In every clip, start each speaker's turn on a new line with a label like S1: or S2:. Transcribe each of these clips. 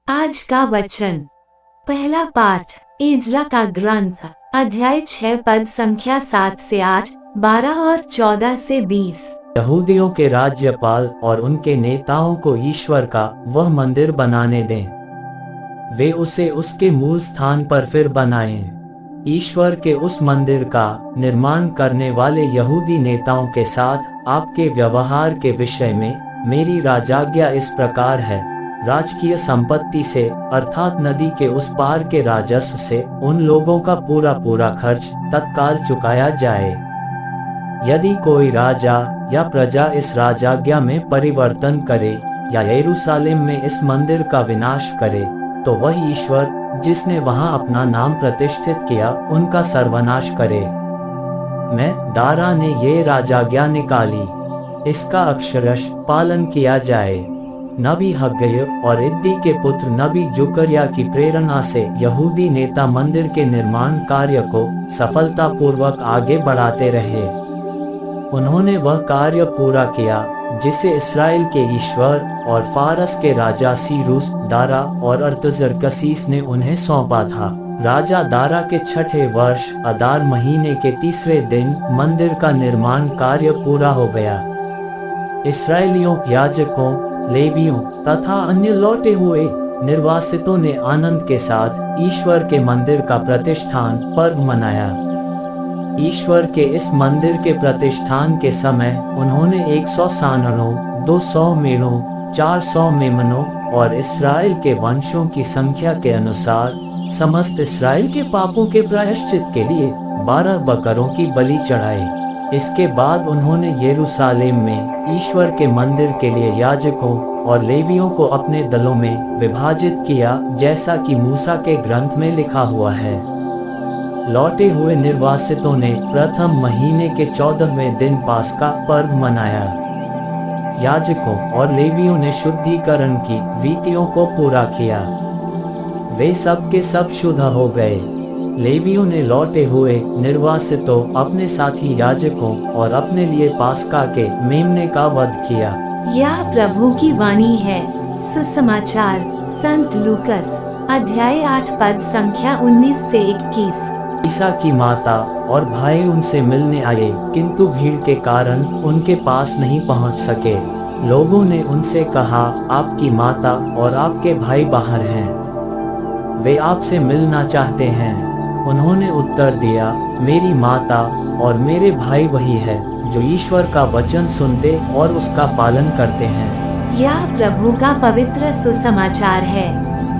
S1: आज का वचन। पहला पाठ एजरा का ग्रंथ, अध्याय 6 पद संख्या 7 से 8, 12 और 14 से 20।
S2: यहूदियों के राज्यपाल और उनके नेताओं को ईश्वर का वह मंदिर बनाने दें। वे उसे उसके मूल स्थान पर फिर बनाएं। ईश्वर के उस मंदिर का निर्माण करने वाले यहूदी नेताओं के साथ आपके व्यवहार के विषय में मेरी राजाज्ञा इस प्रकार है। राजकीय संपत्ति से अर्थात नदी के उस पार के राजस्व से उन लोगों का पूरा पूरा खर्च तत्काल चुकाया जाए। यदि कोई राजा या प्रजा इस राजाज्ञा में परिवर्तन करे या यरूशलेम में इस मंदिर का विनाश करे, तो वह ईश्वर जिसने वहां अपना नाम प्रतिष्ठित किया उनका सर्वनाश करे। मैं दारा ने ये राजाज्ञा निकाली, इसका अक्षरश पालन किया जाए। नबी हग्गई और इद्दी के पुत्र नबी जुकरिया की प्रेरणा से यहूदी नेता मंदिर के निर्माण कार्य को सफलतापूर्वक आगे बढ़ाते रहे। उन्होंने वह कार्य पूरा किया जिसे इस्राएल के ईश्वर और फारस के राजा सीरूस, दारा और अर्तजरकसीस ने उन्हें सौंपा था। राजा दारा के 6ठे वर्ष अदार महीने के 3रे दिन मंदिर का निर्माण कार्य पूरा हो गया। इस्राएलियों, याजकों, लेवियों तथा अन्य लौटे हुए निर्वासितों ने आनंद के साथ ईश्वर के मंदिर का प्रतिष्ठान पर्व मनाया। ईश्वर के इस मंदिर के प्रतिष्ठान के समय उन्होंने 100 सानरों, 200 मेढ़ों, 400 मेमनों और इस्राएल के वंशों की संख्या के अनुसार समस्त इस्राएल के पापों के प्रायश्चित के लिए 12 बकरों की बलि चढ़ाई। इसके बाद उन्होंने यरूशलेम में ईश्वर के मंदिर के लिए याजकों और लेवियों को अपने दलों में विभाजित किया, जैसा कि मूसा के ग्रंथ में लिखा हुआ है। लौटे हुए निर्वासितों ने प्रथम महीने के 14वें दिन पास्का पर्व मनाया। याजकों और लेवियों ने शुद्धिकरण की रीतियों को पूरा किया। वे सब के सब शुद्ध हो गए। लेवियों ने लौटे हुए निर्वासितों, अपने साथी याजकों और अपने लिए पास्का के मेमने का वध किया।
S1: यह प्रभु की वाणी है। सुसमाचार संत लूकस, अध्याय 8 पद संख्या 19 से 21।
S2: ईसा की माता और भाई उनसे मिलने आए, किंतु भीड़ के कारण उनके पास नहीं पहुंच सके। लोगों ने उनसे कहा, आपकी माता और आपके भाई बाहर हैं, वे आपसे मिलना चाहते हैं। उन्होंने उत्तर दिया, मेरी माता और मेरे भाई वही है जो ईश्वर का वचन सुनते और उसका पालन करते हैं।
S1: यह प्रभु का पवित्र सुसमाचार है।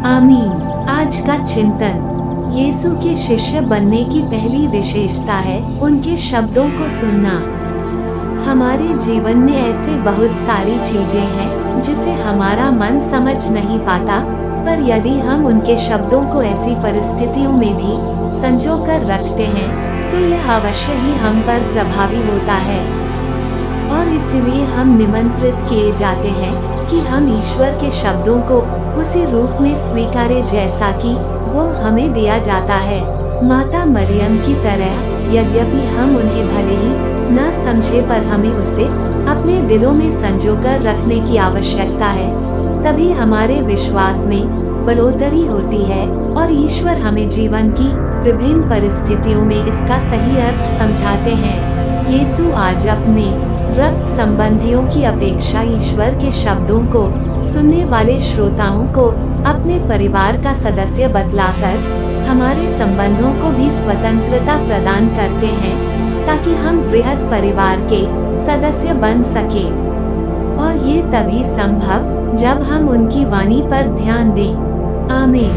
S1: आमीन। आज का चिंतन। यीशु के शिष्य बनने की पहली विशेषता है उनके शब्दों को सुनना। हमारे जीवन में ऐसे बहुत सारी चीजें हैं जिसे हमारा मन समझ नहीं पाता, पर यदि हम उनके शब्दों को ऐसी परिस्थितियों में भी संजो कर रखते हैं तो यह अवश्य ही हम पर प्रभावी होता है। और इसलिए हम निमंत्रित किए जाते हैं कि हम ईश्वर के शब्दों को उसी रूप में स्वीकारें जैसा कि वो हमें दिया जाता है। माता मरियम की तरह, यद्यपि हम उन्हें भले ही न समझे, पर हमें उसे अपने दिलों में संजो कर रखने की आवश्यकता है। तभी हमारे विश्वास में बढ़ोतरी होती है और ईश्वर हमें जीवन की विभिन्न परिस्थितियों में इसका सही अर्थ समझाते हैं। यीशु आज अपने रक्त संबंधियों की अपेक्षा ईश्वर के शब्दों को सुनने वाले श्रोताओं को अपने परिवार का सदस्य बतलाकर हमारे संबंधों को भी स्वतंत्रता प्रदान करते हैं, ताकि हम वृहद परिवार के सदस्य बन सके। और ये तभी संभव जब हम उनकी वाणी पर ध्यान दें। आमीन।